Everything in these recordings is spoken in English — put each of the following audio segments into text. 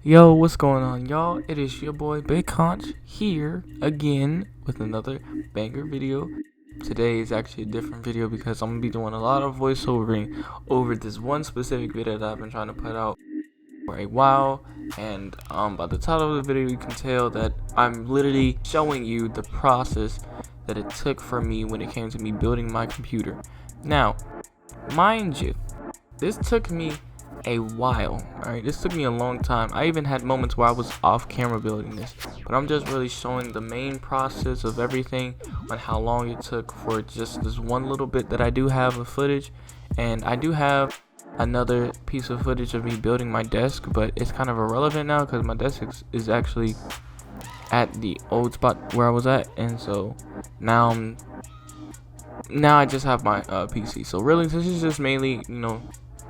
Yo, what's going on, y'all? It is your boy Bayconch here again with another banger video. Today is actually a different video because I'm gonna be doing a lot of voiceovering over this one specific video that I've been trying to put out for a while. And by the title of the video, you can tell that I'm literally showing you the process that it took for me when it came to me building my computer. Now, mind you, this took me a while. Alright, this took me a long time. I even had moments where I was off camera building this, but I'm just really showing the main process of everything on how long it took for just this one little bit that I do have of footage. And I do have another piece of footage of me building my desk, but it's kind of irrelevant now because my desk is actually at the old spot where I was at, and so now I just have my PC. So really, this is just mainly,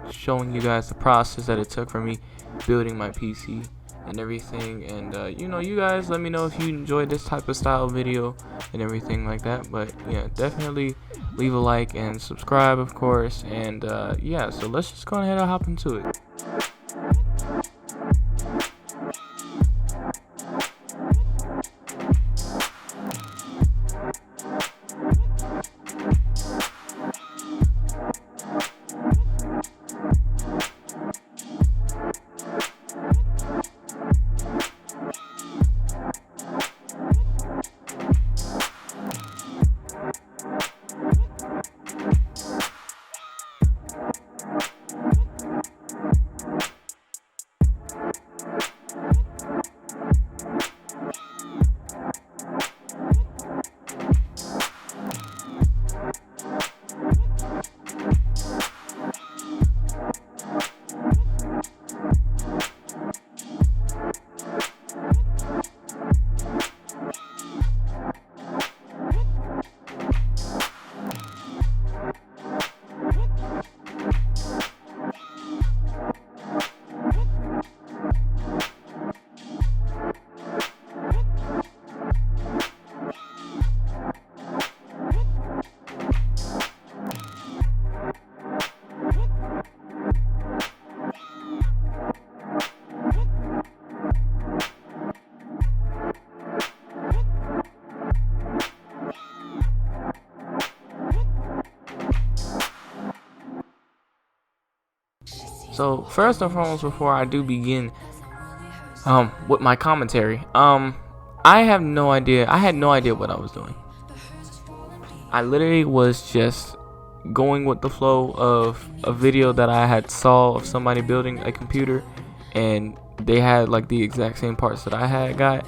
showing you guys the process that it took for me building my PC and everything. And you guys let me know if you enjoyed this type of style video and everything like that. But yeah, definitely leave a like and subscribe, of course. And yeah, so let's just go ahead and hop into it. So first and foremost, before I do begin with my commentary, I have no idea. I had no idea what I was doing. I literally was just going with the flow of a video that I had saw of somebody building a computer, and they had like the exact same parts that I had got,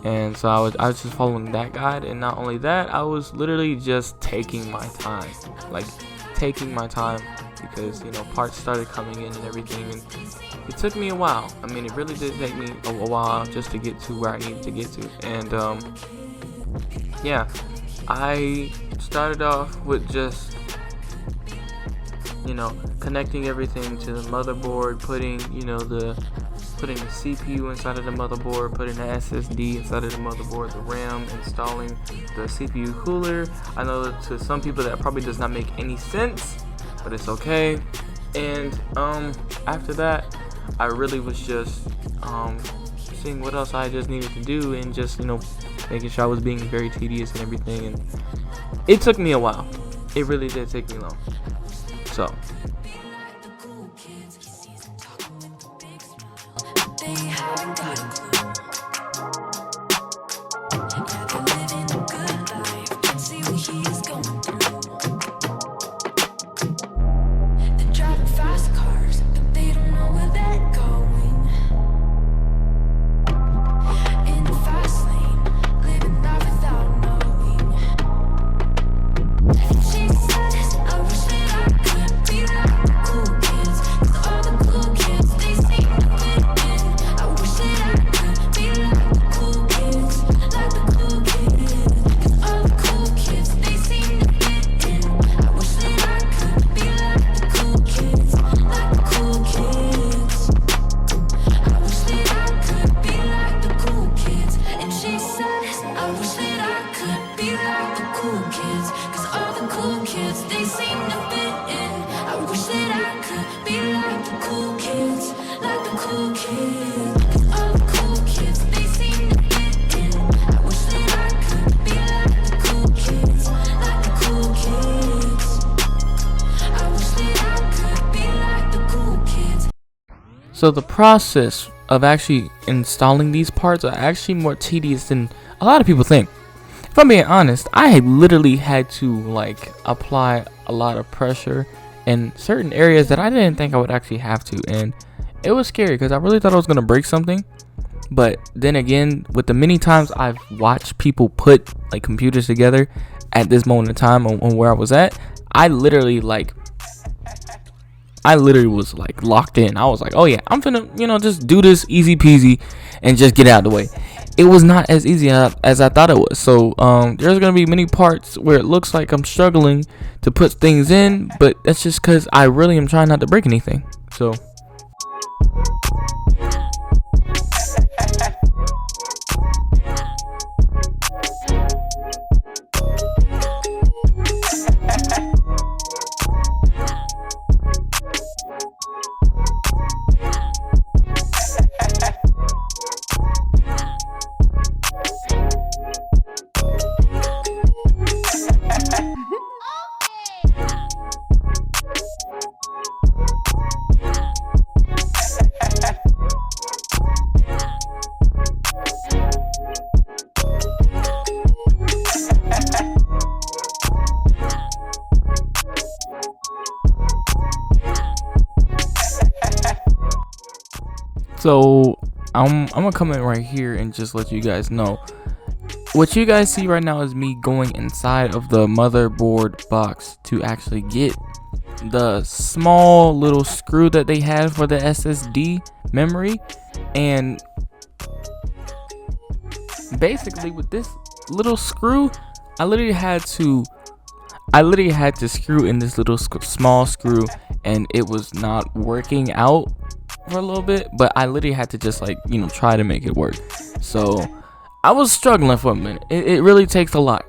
and so I was just following that guide. And not only that, I was literally just taking my time, because parts started coming in and everything, and it took me a while. I mean, it really did take me a while just to get to where I needed to get to. And yeah, I started off with just connecting everything to the motherboard, putting the CPU inside of the motherboard, putting the SSD inside of the motherboard, the RAM, installing the CPU cooler. I know that to some people that probably does not make any sense, but it's okay. And after that, I really was just seeing what else I just needed to do, and just making sure I was being very tedious and everything. And it took me a while. It really did take me long. So she says, I wish that I could be right. So the process of actually installing these parts are actually more tedious than a lot of people think. If I'm being honest, I had literally had to like apply a lot of pressure in certain areas that I didn't think I would actually have to, and it was scary because I really thought I was gonna break something. But then again, with the many times I've watched people put like computers together at this moment in time on where I was at, I literally was like locked in. I was like, oh yeah, I'm finna, just do this easy peasy and just get out of the way. It was not as easy as I thought it was. So there's gonna be many parts where it looks like I'm struggling to put things in, but that's just because I really am trying not to break anything. So So I'm gonna come in right here and just let you guys know. What you guys see right now is me going inside of the motherboard box to actually get the small little screw that they had for the SSD memory. And basically with this little screw, I literally had to screw in this little small screw, and it was not working out for a little bit, but I literally had to just try to make it work. So I was struggling for a minute. It really takes a lot.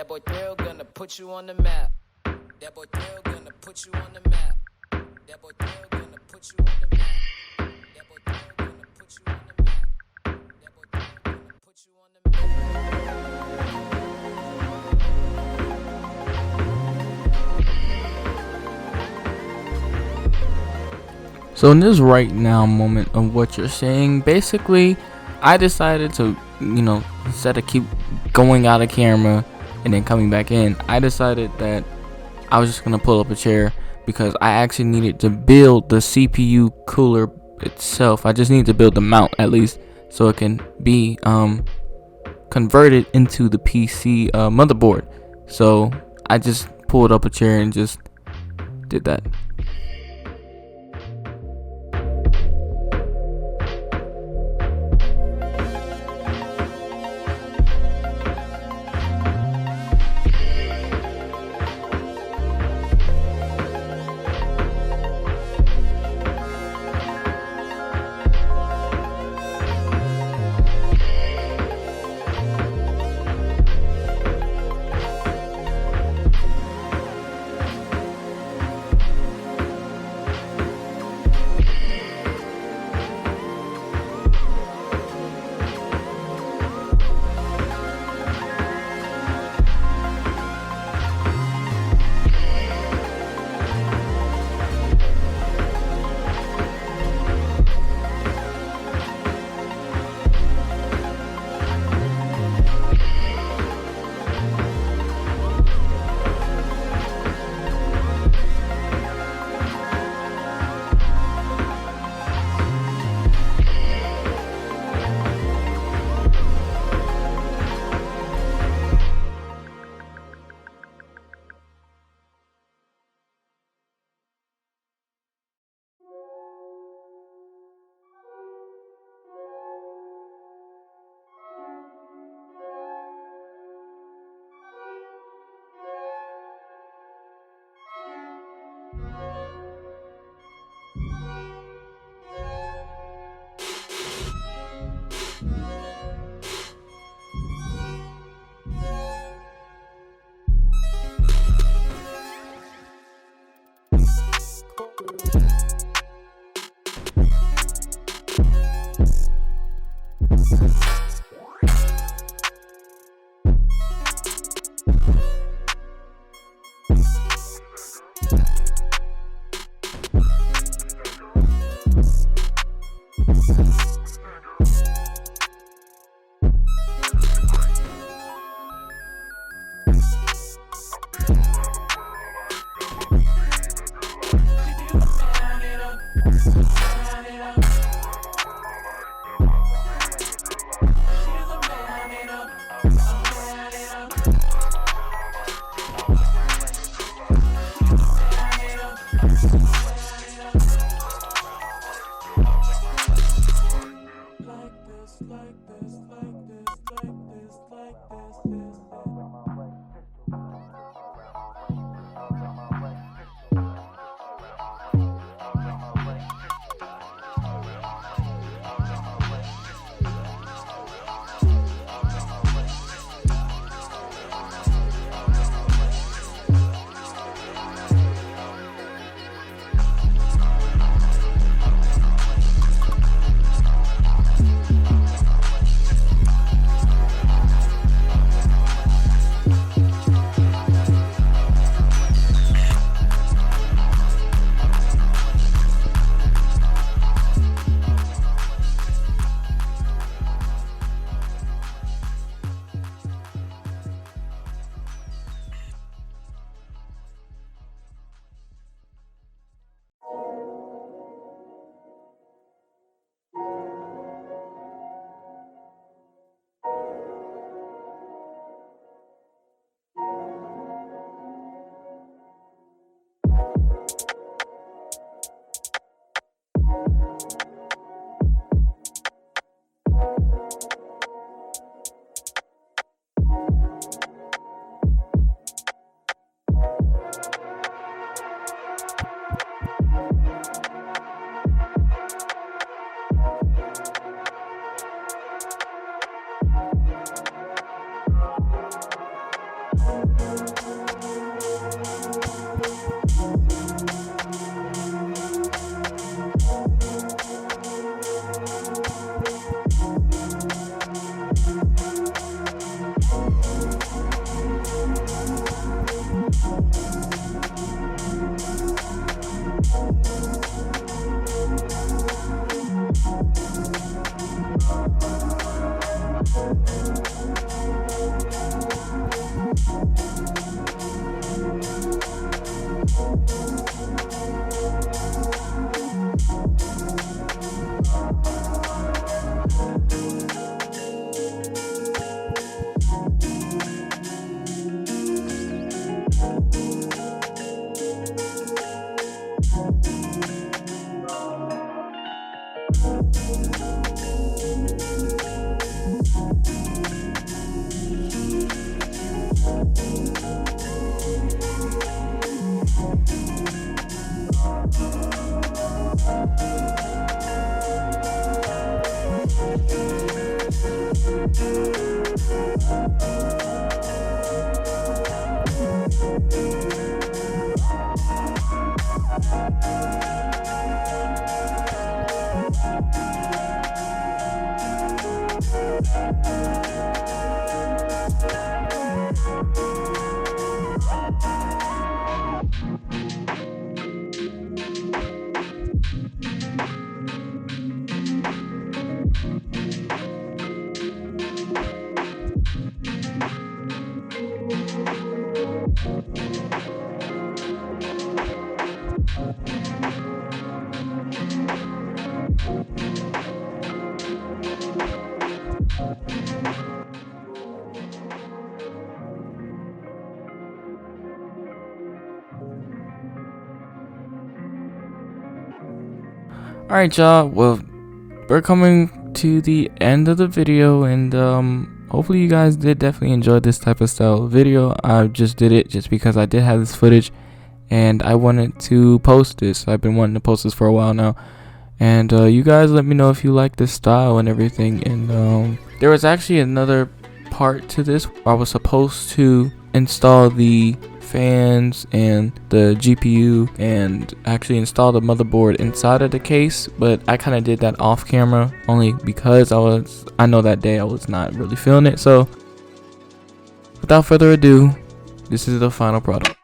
That boy Thrill gonna put you on the map. That boy Thrill gonna put you on the map. That boy Thrill gonna put you on the map. That boy Thrill gonna put you on the map. That boy Thrill gonna put you on the map. So in this right now moment of what you're saying, basically, I decided to, instead of keep going out of camera and then coming back in, I decided that I was just gonna pull up a chair because I actually needed to build the CPU cooler itself. I just need to build the mount at least so it can be converted into the PC motherboard. So I just pulled up a chair and just did that. Alright, y'all, well, we're coming to the end of the video, and hopefully you guys did definitely enjoy this type of style video. I just did it just because I did have this footage and I wanted to post this. I've been wanting to post this for a while now, and you guys let me know if you like this style and everything. And there was actually another part to this. I was supposed to install the fans and the GPU and actually install the motherboard inside of the case, but I kind of did that off camera only because I know that day I was not really feeling it. So without further ado, this is the final product.